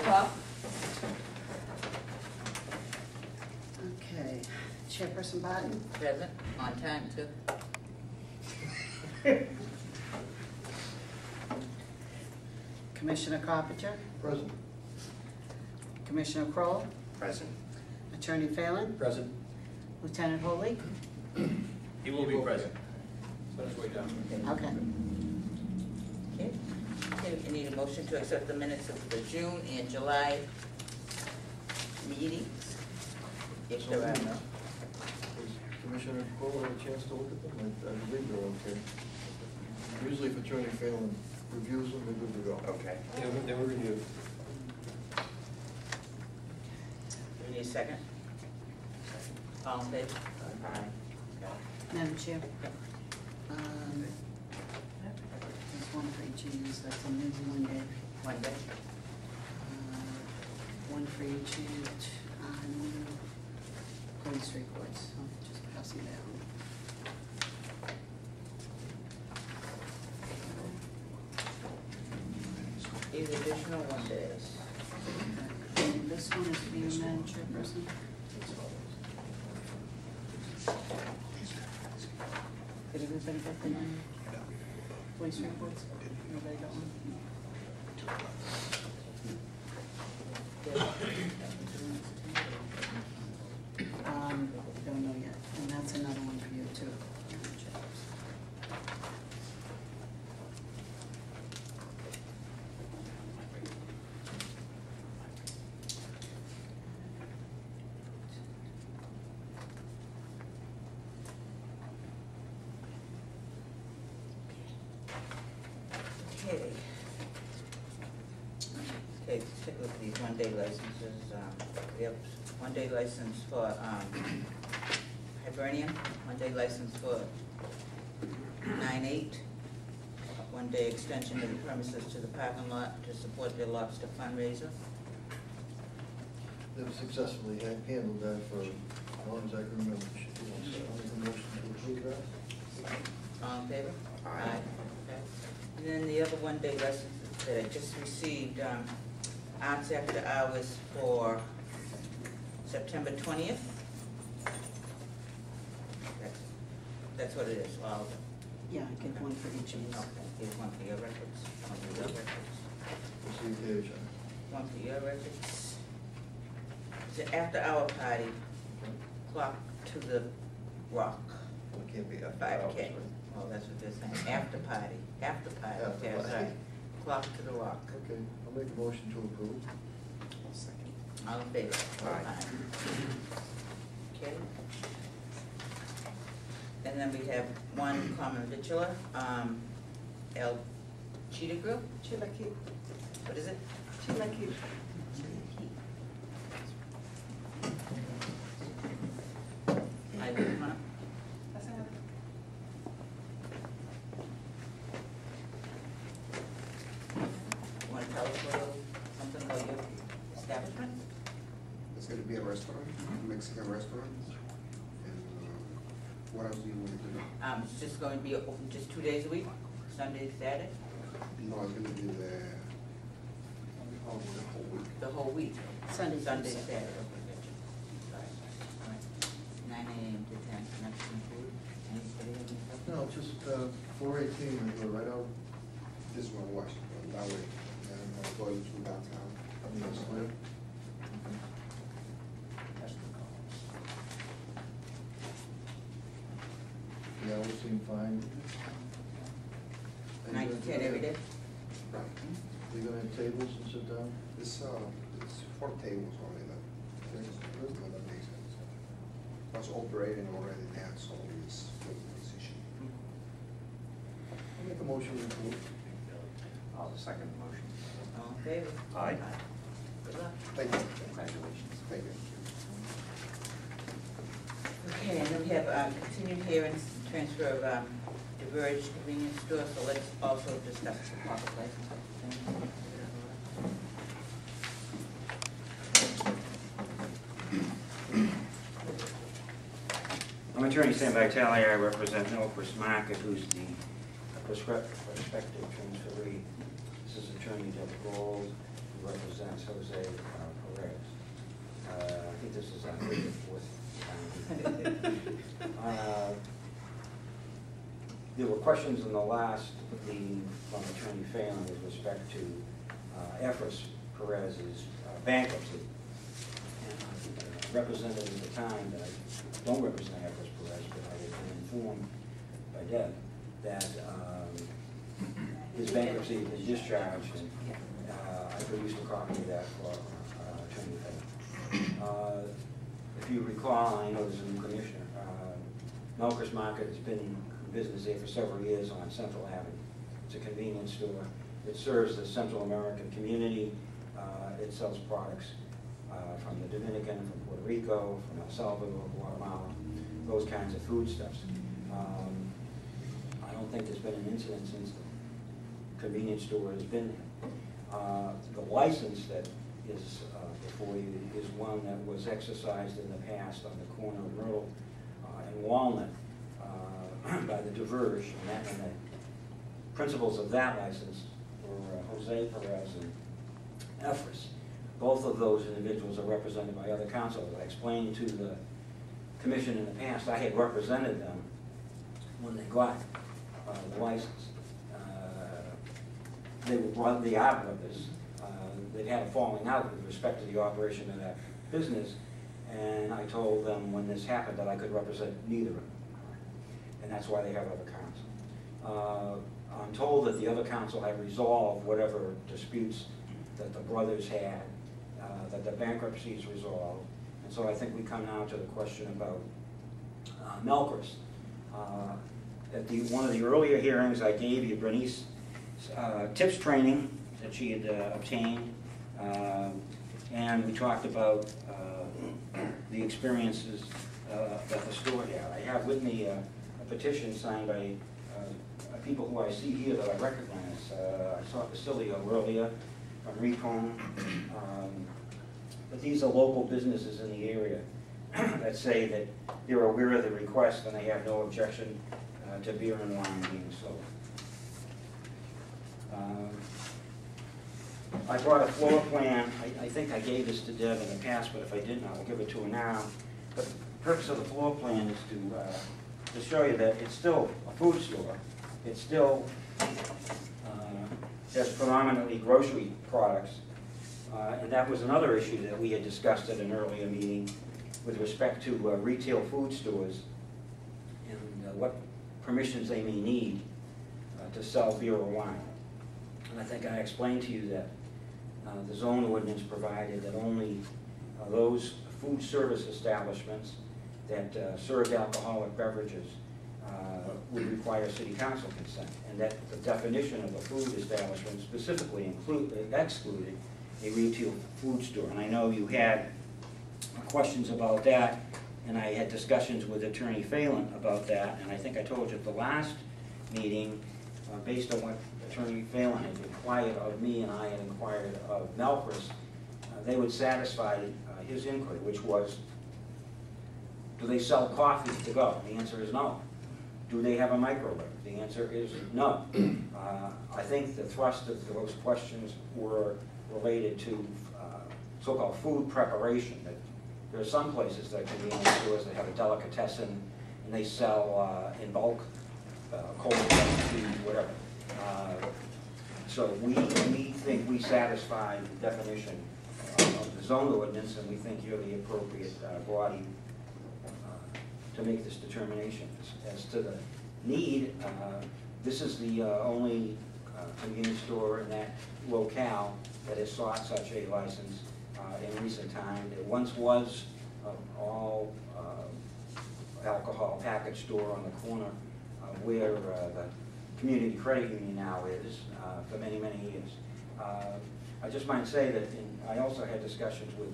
call. Okay, Chairperson Barton? Present, on time too. Commissioner Carpenter? Present. Commissioner Kroll? Present. Attorney Phelan? Present. Lieutenant Holy? He will be present. But it's way down. Okay. Okay. Okay, we need a motion to accept the minutes of the June and July meetings. If there are no. Commissioner Kroll had a chance to look at them? I believe they're okay. Usually if Attorney Phelan reviews them, they're good to go. Okay. They were reviewed. We need a second? All in favor? Aye. Madam Chair? There's one for each of you, so that's a new one day. One day. One for each of you, police reports, so just pass them down. These additional one days. And this one is for you, Madam Chairperson. Did everybody get the police reports? Nobody got one? Don't know yet, and that's another one for you too. Okay. Okay, let's take a look at these one-day licenses. We have one-day license for Hibernian, one-day license for 9/8, one-day extension of the premises to the parking lot to support their lobster fundraiser. They've successfully handled that for as long as I can remember. I'll make a motion to approve that. All in favor? Aye. Okay. And then the other one-day license that I just received, arts after hours for September 20th. That's what it is, all of it. Yeah, I get one for each of you. Okay, here's one for your records, one for your records, What's the occasion? one for your records. It's an after-hour party, clock to the rock, Well, it can't be after 5K. hours, right? Oh, that's what they're saying, after party, After okay, party. sorry. Clock to the rock. Okay, I'll make a motion to approve. All in favor? Aye. Okay. And then we have one common vitular, El Cheetah Grill? Chilaki. What is it? Chilaki. I didn't want You want to tell us a little something about your establishment? It's going to be a restaurant, Mexican restaurant. And what else do you want to know? It's just going to be open just 2 days a week, Sunday to Saturday, No, it's going to be the whole week. the whole week. Sunday. Sunday to Saturday. Okay, gotcha. All right. 9 a.m. to 10, Mexican food. Anybody have any stuff? No, just 418, we go right out. This one, Washington, that way. And I'll go to downtown. Yes, ma'am. The hours seem fine. 9 to 10 every day? Right. You're gonna have tables and sit down? It's 4 tables only that. That makes sense. Was operating already there, so it's good position. I'll make a motion to approve. I'll second the motion. All in favor? Aye. Good luck. Thank you. Congratulations. Thank you. Okay, and then we have continued hearings, transfer of Diverge convenience store, so let's also discuss the market license. I'm Attorney Sam Vitale. I represent Northwest Market, who's the prospective transferee. This is Attorney Deborah Gold, who represents represents Jose Perez. I think this is our third or fourth time. There were questions in the last meeting from Attorney Phelan with respect to Efrain Perez's bankruptcy. And I represented at the time that I don't represent Efrain Perez, but I had been informed by Deb that his bankruptcy had been discharged, and I produced a copy of that for Attorney Phelan. If you recall, I know there's a new commissioner. Melchor's Market has been in business there for several years on Central Avenue. It's a convenience store. It serves the Central American community. It sells products from the Dominican, from Puerto Rico, from El Salvador, Guatemala, those kinds of foodstuffs. I don't think there's been an incident since the convenience store has been there. The license that is before you is one that was exercised in the past on the corner of Myrtle and Walnut by the Diverge, and the principals of that license were Jose Perez and Efrain. Both of those individuals are represented by other counsel. I explained to the commission in the past, I had represented them when they got the license. They were brothers. They'd had a falling out with respect to the operation of that business, and I told them when this happened that I could represent neither of them, and that's why they have other counsel. I'm told that the other counsel had resolved whatever disputes that the brothers had, that the bankruptcy is resolved, and so I think we come now to the question about Melchor's. At one of the earlier hearings, I gave you Bernice tips training that she had obtained, and we talked about the experiences that the store had. I have with me a petition signed by people who I see here that I recognize. I saw Basilio earlier from Recon, but these are local businesses in the area that say that they're aware of the request and they have no objection to beer and wine being sold. I brought a floor plan. I think I gave this to Deb in the past, but if I didn't, I'll give it to her now. But the purpose of the floor plan is to show you that it's still a food store. It still has predominantly grocery products. And that was another issue that we had discussed at an earlier meeting with respect to retail food stores and what permissions they may need to sell beer or wine. And I think I explained to you that the zone ordinance provided that only those food service establishments that served alcoholic beverages would require city council consent, and that the definition of a food establishment specifically excluded a retail food store. And I know you had questions about that, and I had discussions with Attorney Phelan about that, and I think I told you at the last meeting, based on what Attorney Phelan had inquired of me and I had inquired of Melchor's, they would satisfy his inquiry, which was, do they sell coffee to go? The answer is no. Do they have a microwave? The answer is no. I think the thrust of those questions were related to so-called food preparation. That there are some places that convenience stores that have a delicatessen and they sell in bulk cold food, whatever. So we think we satisfy the definition of the zone ordinance, and we think you're the appropriate body to make this determination. As to the need, this is the only convenience store in that locale that has sought such a license in recent time. It once was all alcohol package store on the corner where the community credit union now is for many, many years. I just might say that I also had discussions with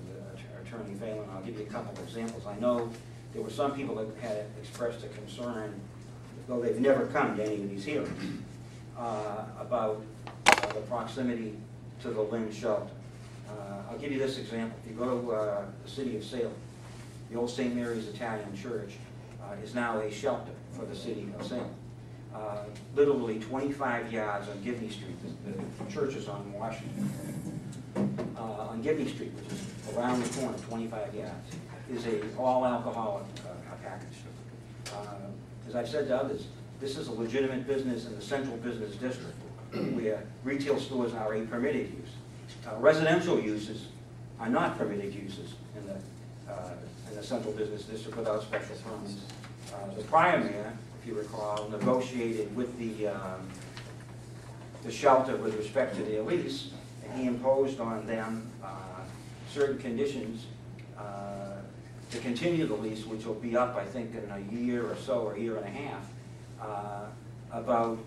Attorney Phelan. I'll give you a couple of examples. I know there were some people that had expressed a concern, though they've never come to any of these hearings, about the proximity to the Lynn shelter. I'll give you this example. If you go to the city of Salem, the old St. Mary's Italian Church is now a shelter for the city of Salem. Literally 25 yards on Gibney Street, the church is on Washington. Gibney Street, which is around the corner, 25 yards, is a all-alcoholic package store. As I've said to others, this is a legitimate business in the central business district, where retail stores are a permitted use. Residential uses are not permitted uses in the central business district without special permits. The prior mayor, if you recall, negotiated with the shelter with respect to their lease, and he imposed on them certain conditions to continue the lease, which will be up, I think, in a year or so, or a year and a half, about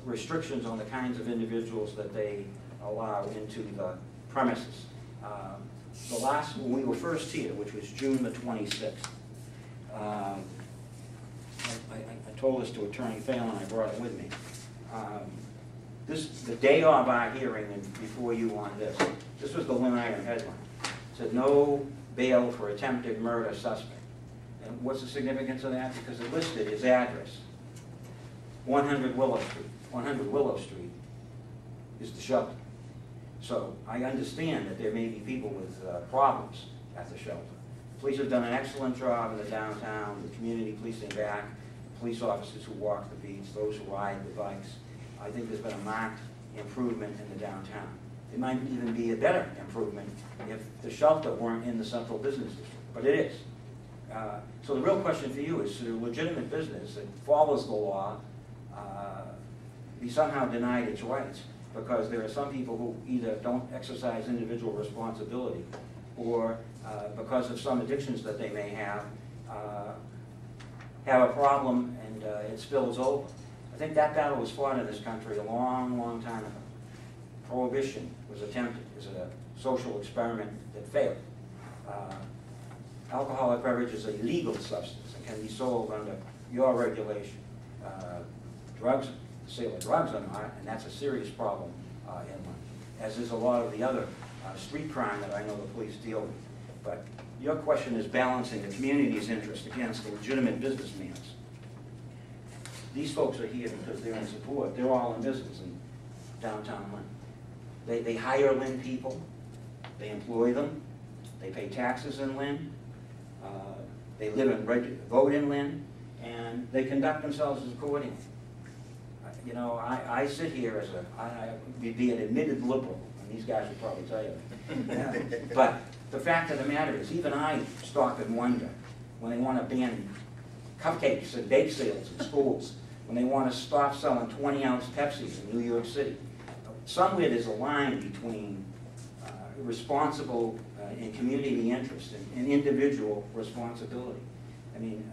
restrictions on the kinds of individuals that they allow into the premises. The last, when we were first here, which was June the 26th, I told this to Attorney Phelan, I brought it with me. The day of our hearing and before you on this was the Lynn Iron headline. It said, no bail for attempted murder suspect. And what's the significance of that? Because it listed his address, 100 Willow Street. 100 Willow Street is the shelter. So I understand that there may be people with problems at the shelter. Police have done an excellent job in the downtown, the community policing back, police officers who walk the beats, those who ride the bikes. I think there's been a marked improvement in the downtown. It might even be a better improvement if the shelter weren't in the central business district, but it is. So the real question for you is, should a legitimate business that follows the law be somehow denied its rights because there are some people who either don't exercise individual responsibility or because of some addictions that they may have a problem and it spills over. I think that battle was fought in this country a long, long time ago. Prohibition was attempted as a social experiment that failed. Alcoholic beverage is a legal substance and can be sold under your regulation. Drugs, the sale of drugs are not, and that's a serious problem in Lynn, as is a lot of the other street crime that I know the police deal with. But your question is balancing the community's interest against the legitimate businessman's. These folks are here because they're in support. They're all in business in downtown Lynn. They hire Lynn people, they employ them, they pay taxes in Lynn, they live and vote in Lynn, and they conduct themselves accordingly. You know, I sit here as I'd be an admitted liberal, and these guys would probably tell you that. But the fact of the matter is, even I stop and wonder when they want to ban cupcakes and bake sales in schools, when they want to stop selling 20-ounce Pepsis in New York City. Somewhere there's a line between responsible and community interest and individual responsibility. I mean,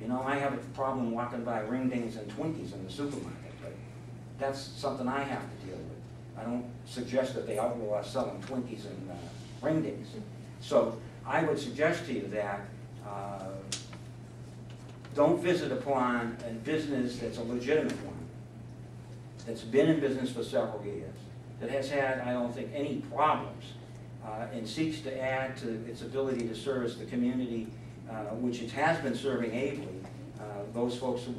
you know, I have a problem walking by ring-dings and Twinkies in the supermarket, but that's something I have to deal with. I don't suggest that they outlaw selling Twinkies and ring-dings. So I would suggest to you that don't visit upon a business that's a legitimate one, that's been in business for several years, that has had, I don't think, any problems, and seeks to add to its ability to service the community, which it has been serving ably, those folks who,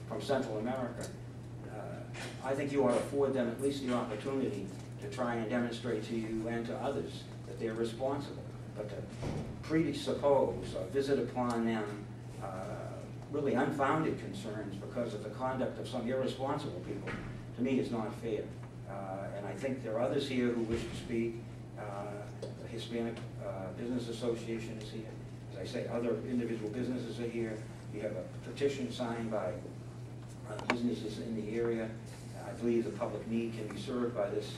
from Central America. I think you ought to afford them at least the opportunity to try and demonstrate to you and to others that they're responsible. But to presuppose or visit upon them really unfounded concerns because of the conduct of some irresponsible people, to me, is not fair. And I think there are others here who wish to speak. The Hispanic Business Association is here. As I say, other individual businesses are here. We have a petition signed by businesses in the area. I believe the public need can be served by this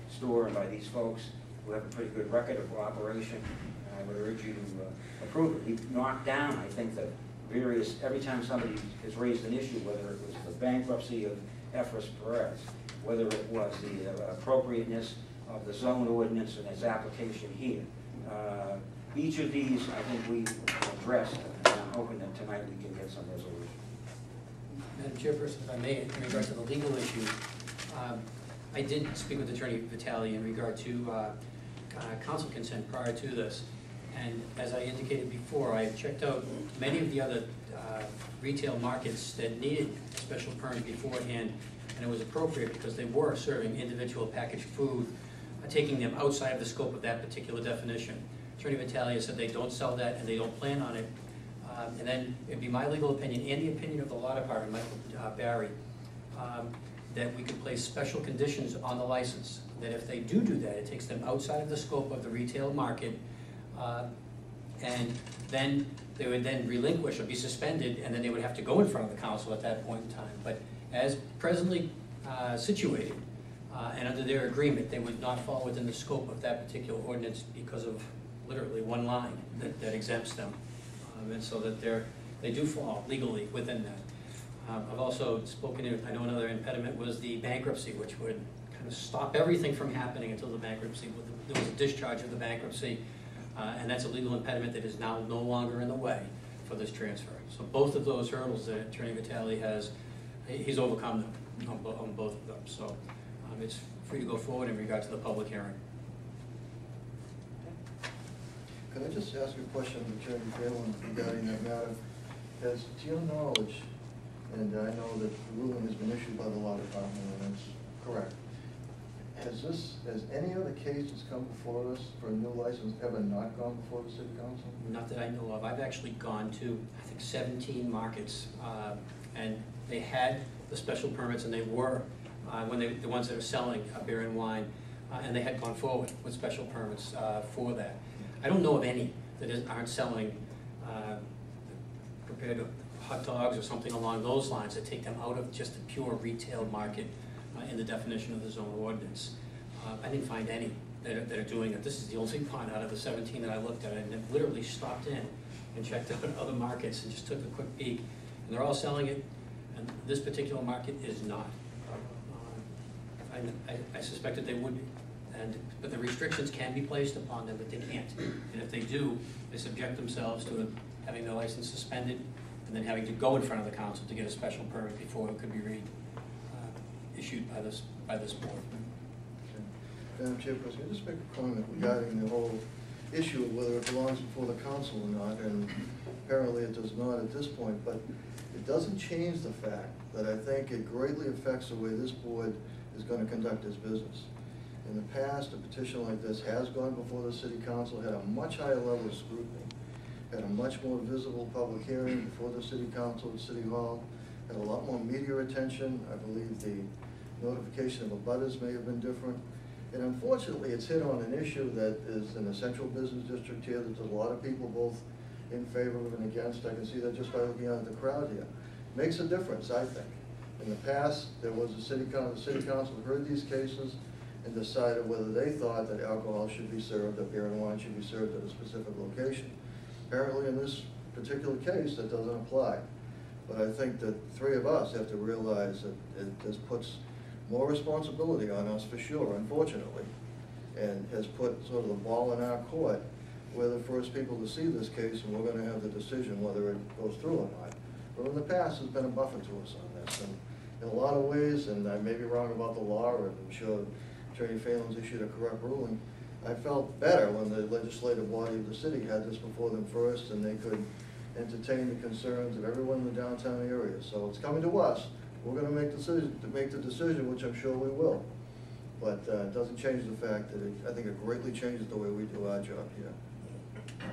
store and by these folks who have a pretty good record of cooperation. And I would urge you to approve it. We've knocked down, I think, the various, every time somebody has raised an issue, whether it was the bankruptcy of Efraín Perez, whether it was the appropriateness of the zone ordinance and its application here. Each of these, I think, we addressed, and I'm hoping that tonight we can get some resolution. Madam Chairperson, if I may, in regard to the legal issue, I did speak with Attorney Vitale in regard to council consent prior to this. And as I indicated before, I checked out many of the other retail markets that needed a special permit beforehand, and it was appropriate because they were serving individual packaged food taking them outside of the scope of that particular definition. Attorney Vitalia said they don't sell that and they don't plan on it. And then it'd be my legal opinion and the opinion of the law department, Michael Barry, that we could place special conditions on the license, that if they do that, it takes them outside of the scope of the retail market, and then they would then relinquish or be suspended, and then they would have to go in front of the council at that point in time. But as presently situated, and under their agreement, they would not fall within the scope of that particular ordinance because of literally one line that exempts them. And so that they do fall legally within that. I've also spoken to, I know another impediment was the bankruptcy, which would kind of stop everything from happening until the bankruptcy. There was a discharge of the bankruptcy, and that's a legal impediment that is now no longer in the way for this transfer. So both of those hurdles that Attorney Vitale has, he's overcome them on both of them. So it's free to go forward in regard to the public hearing. Could I just ask you a question, Attorney Phelan, regarding that matter? As to your knowledge, and I know that the ruling has been issued by the law department, and that's correct. Has any other cases come before us for a new license ever not gone before the city council? Not that I know of. I've actually gone to, I think, 17 markets, and they had the special permits, and they were, the ones that are selling beer and wine, and they had gone forward with special permits for that. I don't know of any that aren't selling prepared hot dogs or something along those lines that take them out of just the pure retail market in the definition of the zone ordinance. I didn't find any that are doing it. This is the only one out of the 17 that I looked at, and I literally stopped in and checked out other markets and just took a quick peek. And they're all selling it, and this particular market is not. I suspect that they would be. But the restrictions can be placed upon them, but they can't. And if they do, they subject themselves to having their license suspended and then having to go in front of the council to get a special permit before it could be issued by this board. Madam Chairperson, can I just make a comment regarding the whole issue of whether it belongs before the council or not, and apparently it does not at this point, but it doesn't change the fact that I think it greatly affects the way this board is going to conduct its business. In the past, a petition like this has gone before the city council, had a much higher level of scrutiny, had a much more visible public hearing before the city council at City Hall, had a lot more media attention. I believe the notification of abutters may have been different. And unfortunately, it's hit on an issue that is an essential business district here that there's a lot of people both in favor of and against. I can see that just by looking at the crowd here. Makes a difference, I think. In the past, there was the city council heard these cases and decided whether they thought that alcohol should be served, that beer and wine should be served at a specific location. Apparently in this particular case, that doesn't apply. But I think that three of us have to realize that this puts more responsibility on us for sure, unfortunately, and has put sort of the ball in our court. We're the first people to see this case, and we're going to have the decision whether it goes through or not. But in the past, there's been a buffer to us on this, and in a lot of ways, and I may be wrong about the law, and I'm sure Attorney Phelan's issued a correct ruling, I felt better when the legislative body of the city had this before them first, and they could entertain the concerns of everyone in the downtown area. So it's coming to us. We're going to make the decision, which I'm sure we will. But it doesn't change the fact that I think it greatly changes the way we do our job here.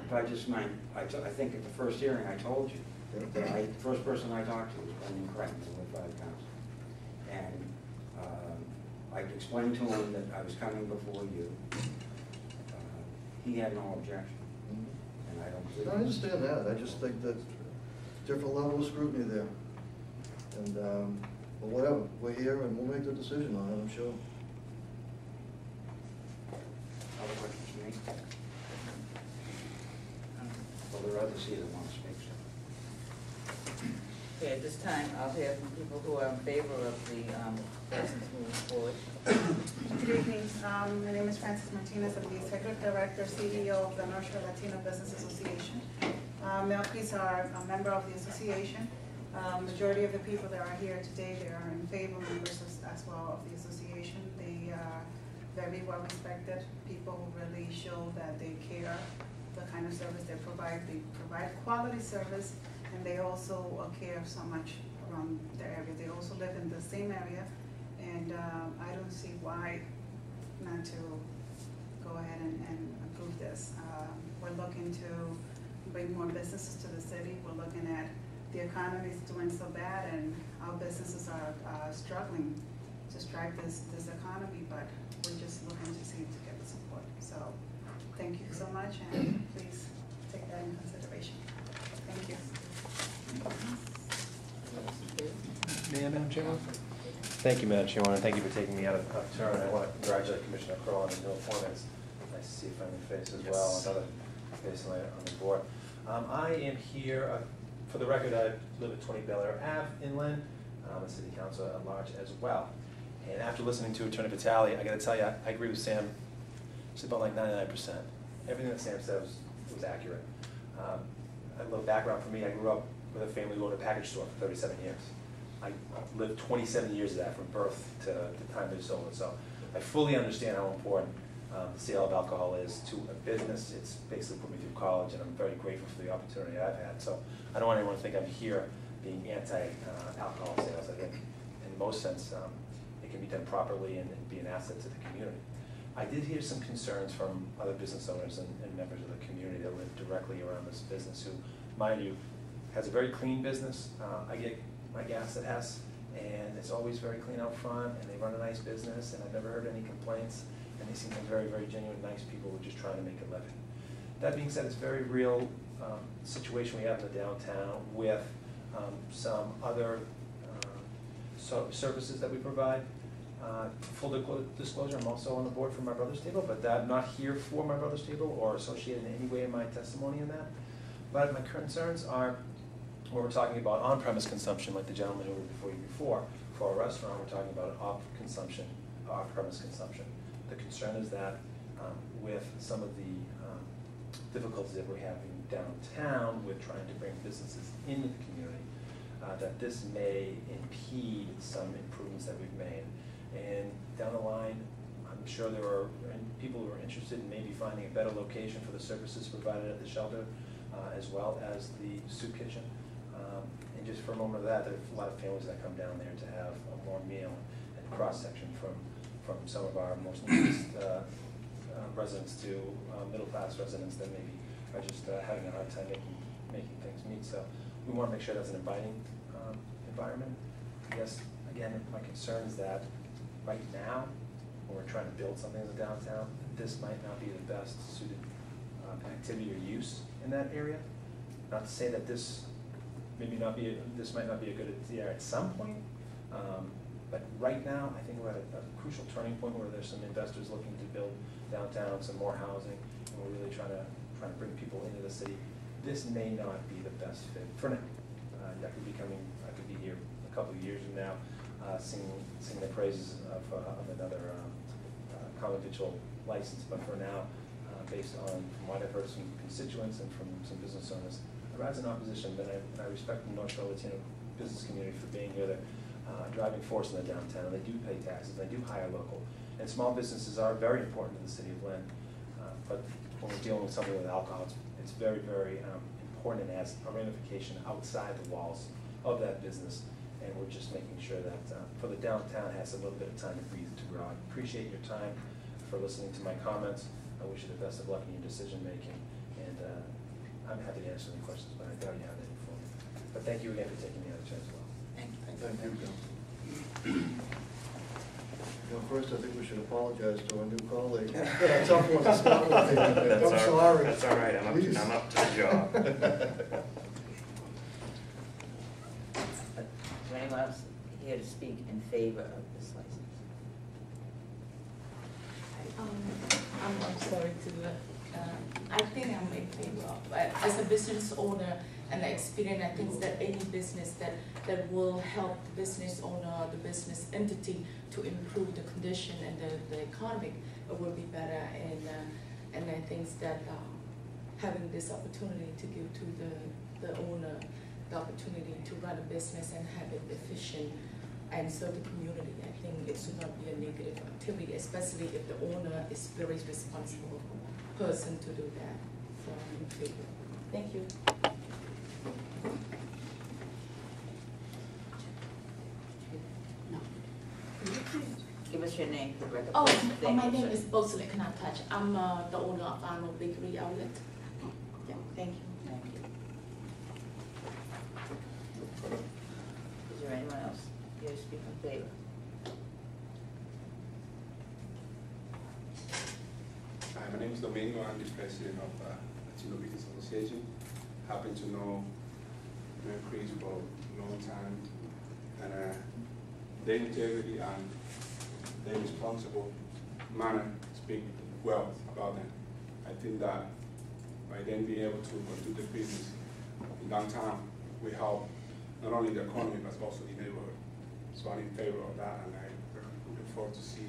If I just might, I think at the first hearing I told you that the first person I talked to was Brendan Creighton, the Woodford Council. And I explained to him that I was coming before you. He had no objection. And I don't believe I understand that. I just think that different level of scrutiny there. And, but whatever, we're here and we'll make the decision on it, I'm sure. Other questions for me? Well, there are others here that want to speak, so. Okay, at this time, I'll hear from people who are in favor of the license moving forward. Good evening. My name is Francis Martinez. I'm the Executive Director, CEO of the North Shore Latino Business Association. Melky's are a member of the association. Majority of the people that are here today, they are in favor members as well of the association. They are very well respected. People who really show that they care the kind of service they provide. They provide quality service, and they also care so much around the area. They also live in the same area, and I don't see why not to go ahead and approve this. We're looking to bring more businesses to the city. We're looking at the economy is doing so bad, and our businesses are struggling to strike this economy, but we're just looking to see to get the support. So thank you so much, and please take that in consideration. Thank you. Madam Chairman? Thank you, Madam Chairman, and thank you for taking me out of turn. I want to congratulate Commissioner Kroll on his new appointments. Nice to see a friendly face as well, another face on the board. I am here, for the record, I live at 20 Bel Air Ave in Lynn. I'm a city councilor at large as well. And after listening to Attorney Vitale, I got to tell you, I agree with Sam. It's about like 99%. Everything that Sam said was accurate. A little background for me, I grew up with a family who owned a package store for 37 years. I lived 27 years of that from birth to the time they sold it. So I fully understand how important the sale of alcohol is to a business. It's basically put me through college, and I'm very grateful for the opportunity I've had. So I don't want anyone to think I'm here being anti-alcohol sales. I think in most sense it can be done properly and be an asset to the community. I did hear some concerns from other business owners and members of the community that live directly around this business who, mind you, has a very clean business. I get my gas at Hess, and it's always very clean out front, and they run a nice business, and I've never heard any complaints, and they seem like very, very genuine, nice people who are just trying to make a living. That being said, it's a very real situation we have in the downtown with some other services that we provide. Full disclosure, I'm also on the board for My Brother's Table, but I'm not here for My Brother's Table or associated in any way in my testimony in that. But my concerns are, when we're talking about on-premise consumption, like the gentleman who was before you before, for a restaurant, we're talking about off-premise consumption. The concern is that with some of the difficulties that we're having downtown with trying to bring businesses into the community, that this may impede some improvements that we've made. And down the line, I'm sure there are people who are interested in maybe finding a better location for the services provided at the shelter, as well as the soup kitchen. And just for a moment of that, there are a lot of families that come down there to have a warm meal and cross-section from some of our most neediest residents to middle-class residents that maybe are just having a hard time making things meet. So we want to make sure that's an inviting environment. I guess, again, my concern is that right now, when we're trying to build something in the downtown, this might not be the best suited activity or use in that area. Not to say that this might not be a good idea at some point, but right now I think we're at a crucial turning point where there's some investors looking to build downtown, some more housing, and we're really trying to bring people into the city. This may not be the best fit for now. I could be here a couple of years from now, singing the praises of another common victual license, but for now, based on from what I've heard from constituents and from some business owners, I rise in opposition, but I respect the North Shore Latino business community for being here. They're a driving force in the downtown. They do pay taxes. They do hire local. And small businesses are very important to the city of Lynn. But when we're dealing with something with alcohol, it's very, very important and has a ramification outside the walls of that business. And we're just making sure that for the downtown has a little bit of time to breathe, to grow. I appreciate your time for listening to my comments. I wish you the best of luck in your decision making. And I'm happy to answer any questions, but I doubt you have any for me. But thank you again for taking me out of the chair as well. Thank you. Thank you, Bill. First, I think we should apologize to our new colleague. Yeah, tough one to start with. I'm sorry. That's all right, I'm up to the job. Is there anyone else here to speak in favor of this license? I'm sorry to, I think I'm in favor of, as a business owner and the experience, I think that any business that will help the business owner, the business entity to improve the condition and the economy will be better. And I think that having this opportunity to give to the owner the opportunity to run a business and have it efficient and serve the community, I think it should not be a negative activity, especially if the owner is very responsible person to do that. So I'm in favor. Thank you. Give us your name for the record? Oh, Thank my you, name sir. is Bosley Touch. I'm the owner of Arnold Bakery Outlet. Yeah, thank you. Thank you. Is there anyone else here to speak in favor? Hi, my name is Domingo. I'm the president of Latino Business Association. Happen to know Chris for a long time, and their integrity and their responsible manner speak well about them. I think that by them being able to do the business in downtown, we help not only the economy but also the neighborhood. So I'm in favor of that, and I look forward to see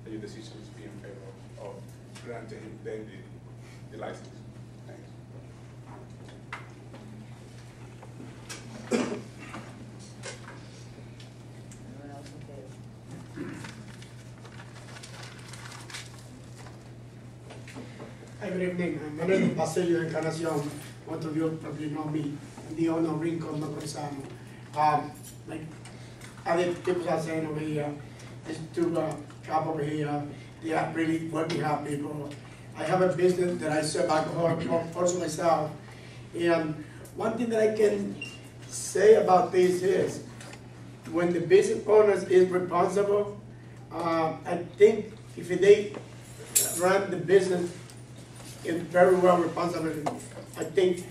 that your decisions be in favor of granting them the license. Thanks. Anyone else in favor? Hi, good evening. My name is Basilio Encarnacion. Most of you probably know me. I'm the owner of Rincon Macrosano. Like other people are saying over here, these two shop over here, they are really working hard people. I have a business that I serve alcohol also myself. And one thing that I can say about this is, when the business owners is responsible, I think if they run the business in very well responsibility, I think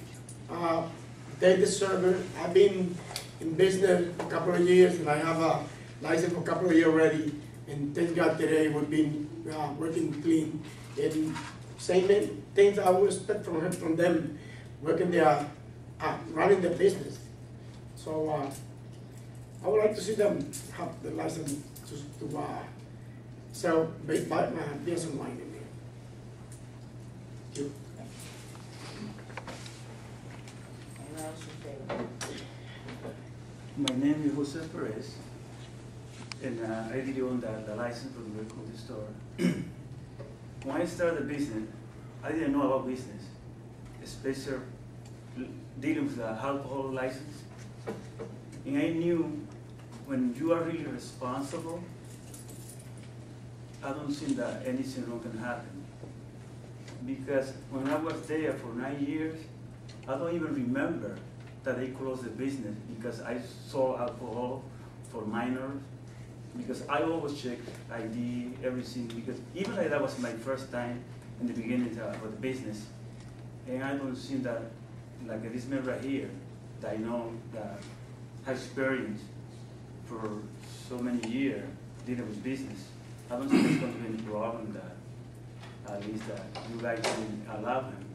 they deserve it. I've been in business for a couple of years, and I have a license for a couple of years already. And thank God today we've been working clean. And same things I would expect from them working there, running the business. So I would like to see them have the license to sell beer and wine in there. Thank you. Anyone else in favor? My name is Jose Perez, and I did own the license for the record store. When I started the business, I didn't know about business, especially dealing with the alcohol license. And I knew when you are really responsible, I don't think that anything wrong can happen. Because when I was there for 9 years, I don't even remember that they closed the business because I sold alcohol for minors. Because I always check ID, everything, because even like that was my first time in the beginning of the business. And I don't think that, like this man right here, that I know that has experience for so many years dealing with business. I don't think there's going to be any problem that at least that you guys can allow him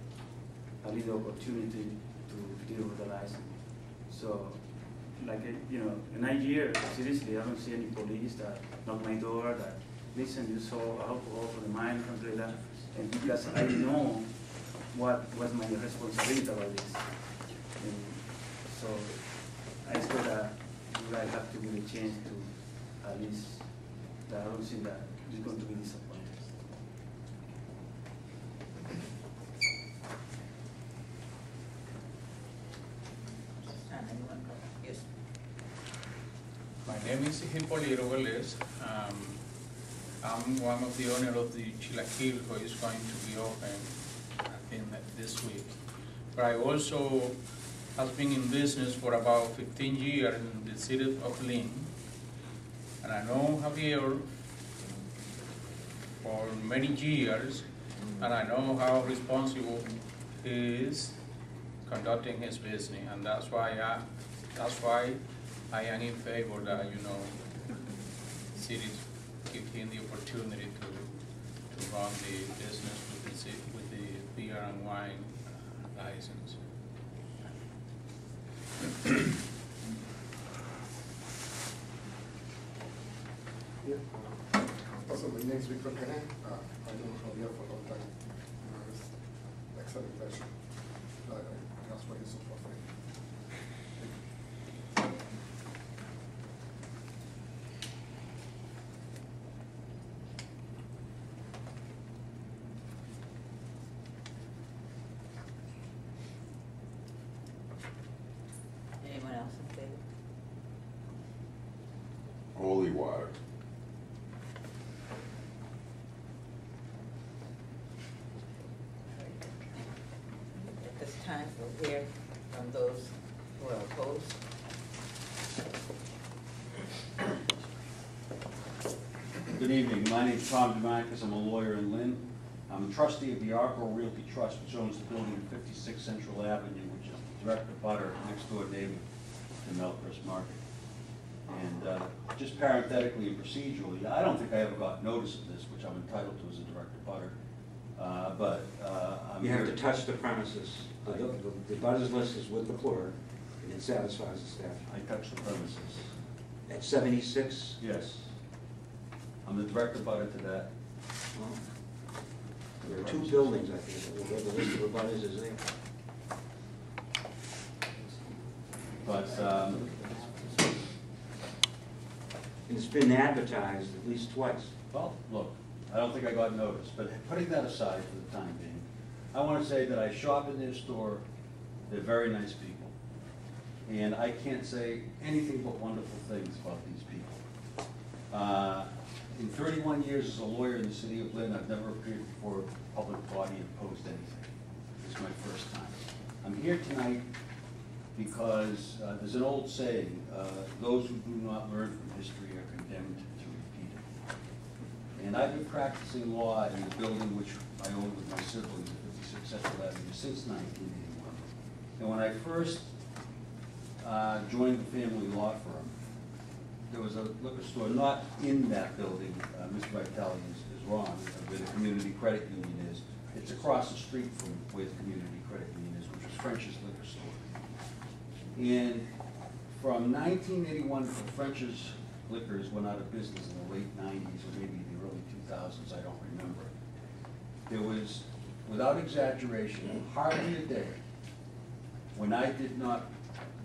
at least the opportunity to deal with the license. So, like, you know, in 9 years, seriously, I don't see any police that knock my door that, listen, you saw alcohol for the minor, something like that. And because I know what was my responsibility about this. And so I thought that you guys have to give a chance to at least, that I don't think that you're going to be disappointed. Yes. My name is Hipólito Vélez. I'm one of the owners of the Chilaquil, who is going to be open, I think, this week. But I also have been in business for about 15 years in the city of Lynn. And I know Javier for many years, and I know how responsible he is conducting his business, and that's why I am in favor that, you know, cities give him the opportunity to run the business with the beer and wine license. Yeah. Also, my name is Victor Pene. I know Javier for a long time. It's an excellent person. I ask for his support. Anyone else in favor? Holy water. time for hear from those who are opposed. Good evening. My name is Tom DeMarcus. I'm a lawyer in Lynn. I'm a trustee of the Arco Realty Trust, which owns the building at 56 Central Avenue, which is the direct abutter next door neighbor to Melcrest Market. And just parenthetically and procedurally, I don't think I ever got notice of this, which I'm entitled to as a direct abutter. I'm You have here to touch the premises. The butters list is with the clerk, and it satisfies the statute. I touch the premises. At 76? Yes. I'm the direct abutter to that. Well, there are 2 buildings, I think, where the list of the butters is there. But It's been advertised at least twice. well, look, I don't think I got notice, but putting that aside for the time being, I want to say that I shop in their store. They're very nice people. And I can't say anything but wonderful things about these people. In 31 years as a lawyer in the city of Lynn, I've never appeared before a public body and opposed anything. It's my first time. I'm here tonight because there's an old saying, those who do not learn from history are condemned to repeat it. And I've been practicing law in the building which I own with my siblings at 56 Central Avenue since 1981. And when I first joined the family law firm, there was a liquor store not in that building. Mr. Vitale is wrong, where the community credit union is. It's across the street from where the community credit union is, which was French's liquor store. And from 1981 to French's Liquors went out of business in the late 90s or maybe the early 2000s, I don't remember. There was, without exaggeration, hardly a day when I did not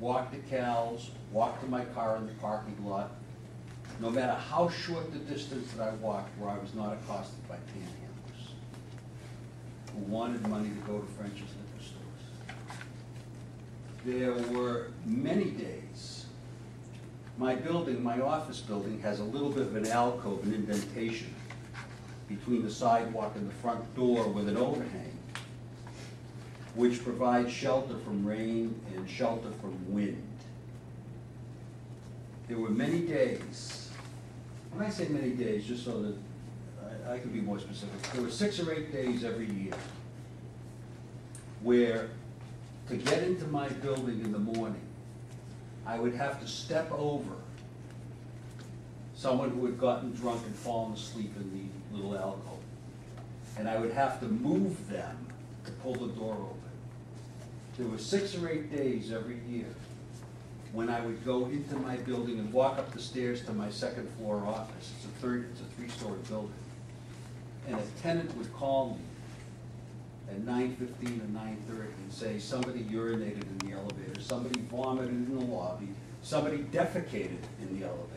walk to Cal's, walk to my car in the parking lot, no matter how short the distance that I walked, where I was not accosted by panhandlers who wanted money to go to French's liquor stores. There were many days. My building, my office building, has a little bit of an alcove, an indentation between the sidewalk and the front door with an overhang, which provides shelter from rain and shelter from wind. There were many days, when I say many days, just so that I can be more specific, there were 6 or 8 days every year where to get into my building in the morning, I would have to step over someone who had gotten drunk and fallen asleep in the little alcove. And I would have to move them to pull the door open. There were 6 or 8 days every year when I would go into my building and walk up the stairs to my 2nd floor office. It's a 3-story building. And a tenant would call me at 9:15 or 9:30 and say, somebody urinated in the elevator, somebody vomited in the lobby, somebody defecated in the elevator.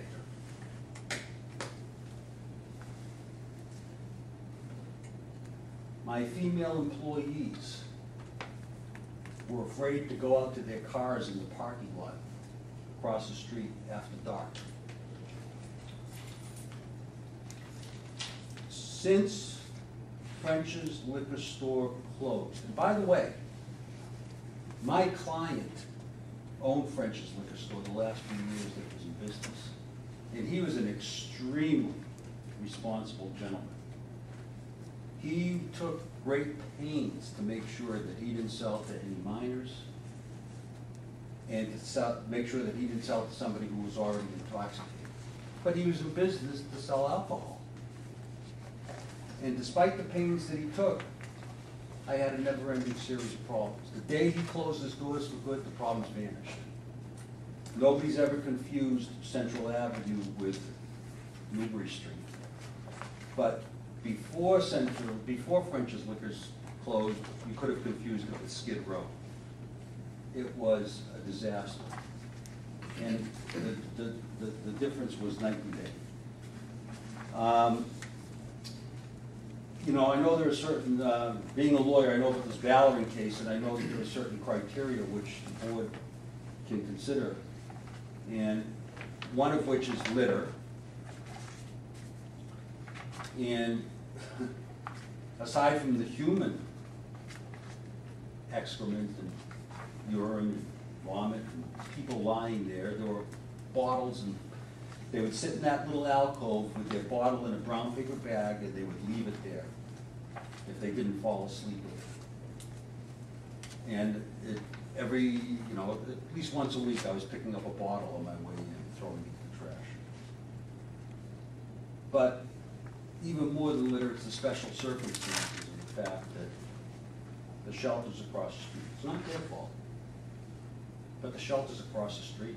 My female employees were afraid to go out to their cars in the parking lot across the street after dark. Since French's liquor store closed, and by the way, my client owned French's liquor store the last few years that it was in business, and he was an extremely responsible gentleman. He took great pains to make sure that he didn't sell to any minors, and to make sure that he didn't sell to somebody who was already intoxicated. But he was in business to sell alcohol. And despite the pains that he took, I had a never-ending series of problems. The day he closed his doors for good, the problems vanished. Nobody's ever confused Central Avenue with Newbury Street. But before French's Liquors closed, you could have confused it with Skid Row. It was a disaster. And the difference was night and day. You know, I know there are certain, being a lawyer, I know about this Valerie case, and I know that there are certain criteria which the board can consider, and one of which is litter. And aside from the human excrement and urine and vomit and people lying there. There were bottles, and they would sit in that little alcove with their bottle in a brown paper bag, and they would leave it there if they didn't fall asleep with it. And every, at least once a week, I was picking up a bottle on my way in and throwing it in the trash. But even more than litter, it's the special circumstances and the fact that the shelters across the street, it's not their fault, but the shelters across the street.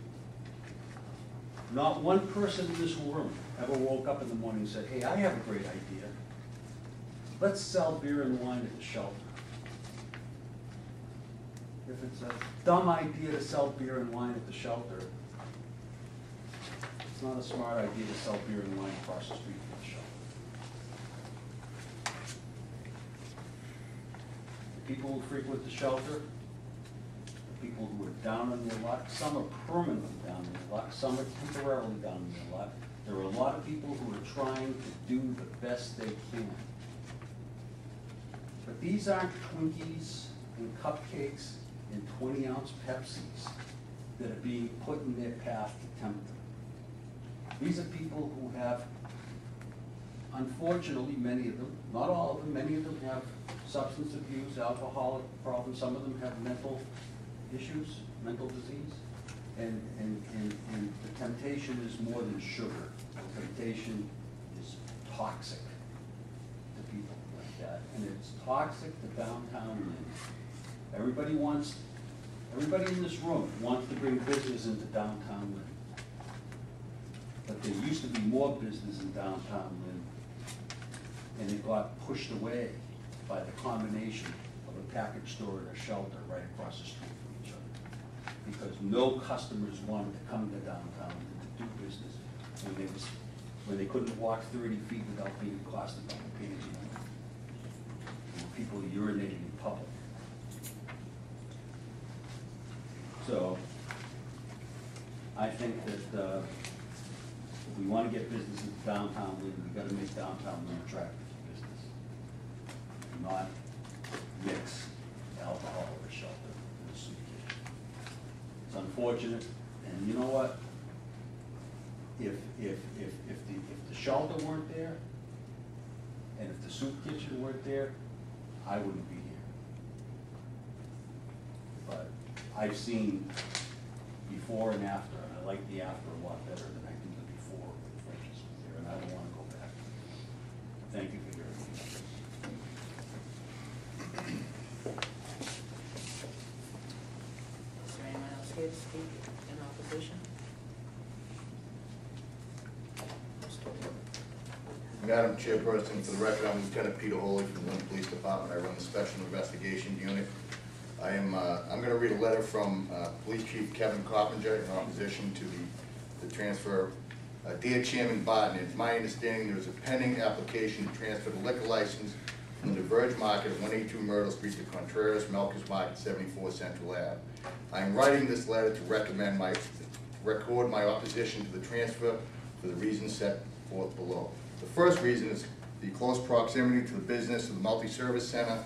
Not one person in this room ever woke up in the morning and said, hey, I have a great idea. Let's sell beer and wine at the shelter. If it's a dumb idea to sell beer and wine at the shelter, it's not a smart idea to sell beer and wine across the street from the shelter. The people who frequent the shelter, the people who are down on their luck, some are permanently down on their luck, some are temporarily down on their luck. There are a lot of people who are trying to do the best they can. But these aren't Twinkies and cupcakes and 20-ounce Pepsis that are being put in their path to tempt them. These are people who have, unfortunately, many of them, not all of them, many of them have substance abuse, alcoholic problems, some of them have mental issues, mental disease, and the temptation is more than sugar. The temptation is toxic to people like that, and it's toxic to downtown Lynn. Everybody in this room wants to bring business into downtown Lynn. But there used to be more business in downtown Lynn, and it got pushed away by the combination of a package store and a shelter right across the street from each other. Because no customers wanted to come to downtown to do business when they couldn't walk 30 feet without being accosted by a pansy. People urinating in public. So I think that if we want to get business into downtown Lynn, we've got to make downtown Lynn attractive to business. Not mix alcohol with a shelter and a soup kitchen. It's unfortunate, and you know what? If the shelter weren't there, and if the soup kitchen weren't there, I wouldn't be here. But I've seen before and after, and I like the after a lot better than I do the before when the Frenchies was there, and I don't want to go back. Thank you for hearing me. Is there anyone else here to speak in opposition? Madam Chairperson, for the record, I'm Lieutenant Peter Holy from the Lynn Police Department. I run the Special Investigation Unit. I'm going to read a letter from Police Chief Kevin Coppinger in opposition to the transfer. Dear Chairman Barton, it's my understanding there is a pending application to transfer the liquor license from the Diverge Market at 182 Myrtle Street to Contreras Melkers Market, 74 Central Ave. I am writing this letter to record my opposition to the transfer for the reasons set forth below. The first reason is the close proximity to the business of the multi-service center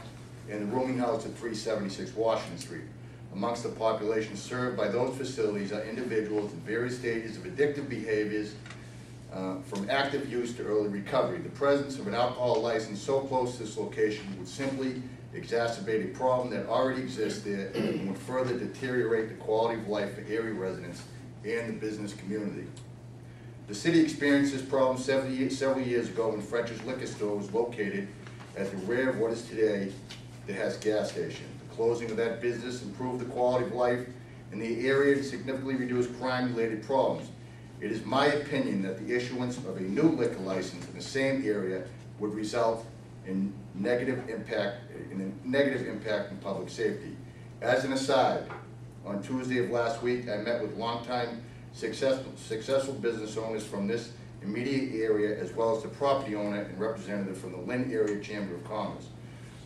and the rooming house at 376 Washington Street. Amongst the population served by those facilities are individuals in various stages of addictive behaviors, from active use to early recovery. The presence of an alcohol license so close to this location would simply exacerbate a problem that already exists there and would further deteriorate the quality of life for area residents and the business community. The city experienced this problem several years ago when French's Liquor Store was located at the rear of what is today the Hess gas station. The closing of that business improved the quality of life in the area and significantly reduced crime-related problems. It is my opinion that the issuance of a new liquor license in the same area would result in negative impact on public safety. As an aside, on Tuesday of last week, I met with longtime successful business owners from this immediate area, as well as the property owner and representative from the Lynn Area Chamber of Commerce.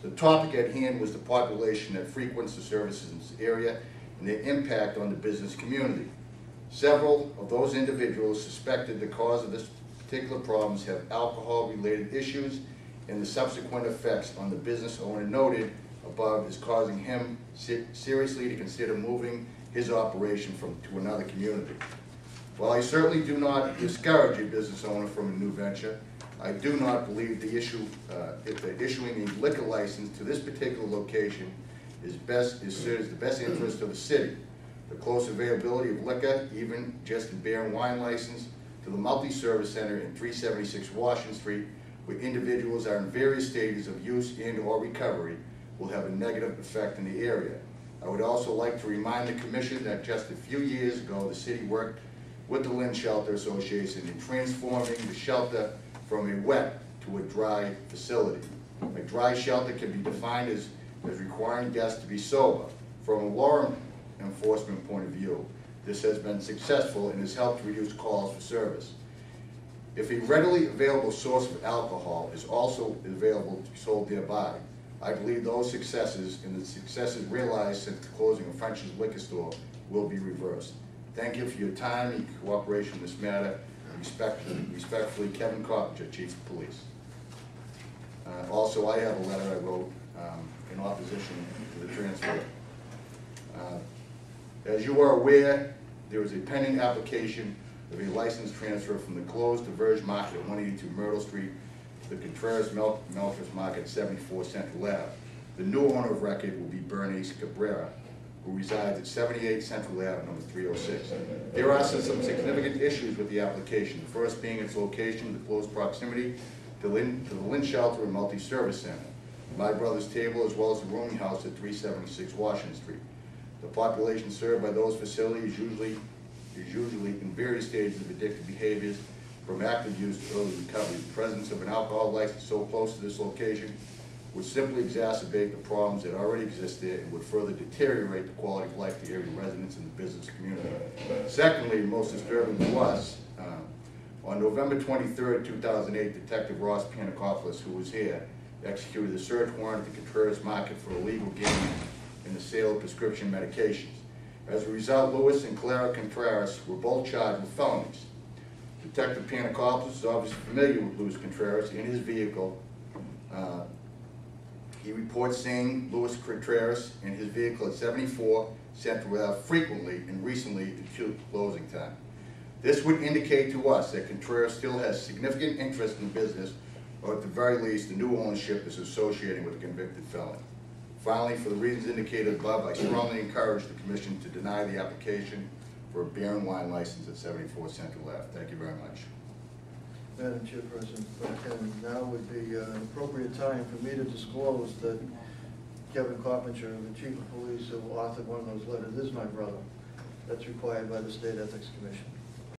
The topic at hand was the population that frequents the services in this area and their impact on the business community. Several of those individuals suspected the cause of this particular problems have alcohol-related issues, and the subsequent effects on the business owner noted above is causing him seriously to consider moving his operation to another community. While I certainly do not discourage a business owner from a new venture, I do not believe the issuing a liquor license to this particular location serves the best interest of the city. The close availability of liquor, even just a beer and wine license, to the multi-service center in 376 Washington Street, where individuals are in various stages of use and or recovery, will have a negative effect in the area. I would also like to remind the commission that just a few years ago, the city worked with the Lynn Shelter Association in transforming the shelter from a wet to a dry facility. A dry shelter can be defined as requiring guests to be sober. From a law enforcement point of view, this has been successful and has helped reduce calls for service. If a readily available source of alcohol is also available to be sold nearby, I believe those successes and the successes realized since the closing of French's Liquor Store will be reversed. Thank you for your time and cooperation in this matter. Respectfully, Kevin Carpenter, Chief of Police. Also, I have a letter I wrote in opposition to the transfer. As you are aware, there is a pending application of a license transfer from the closed diverge market at 182 Myrtle Street to the Contreras Melchers Market, 74 Central Ave. The new owner of record will be Bernice Cabrera, who resides at 78 Central Ave, number 306. There are some significant issues with the application, the first being its location, the close proximity to the Lynn Shelter and Multi-Service Center, My Brother's Table, as well as the rooming house at 376 Washington Street. The population served by those facilities is usually in various stages of addictive behaviors, from active use to early recovery. The presence of an alcohol license so close to this location would simply exacerbate the problems that already exist there and would further deteriorate the quality of life of the area residents and the business community. Secondly, most disturbing to us, on November 23rd, 2008, Detective Ross Panakopoulos, who was here, executed a search warrant at the Contreras Market for illegal gambling in the sale of prescription medications. As a result, Louis and Clara Contreras were both charged with felonies. Detective Panakopoulos is obviously familiar with Louis Contreras and his vehicle. He reports seeing Louis Contreras and his vehicle at 74 Central Ave frequently and recently to closing time. This would indicate to us that Contreras still has significant interest in the business, or at the very least, the new ownership is associated with a convicted felon. Finally, for the reasons indicated above, I strongly encourage the Commission to deny the application for a beer and wine license at 74 Central Ave. Thank you very much. Madam Chairperson, now would be an appropriate time for me to disclose that Kevin Carpenter, the Chief of Police who authored one of those letters, is my brother. That's required by the State Ethics Commission.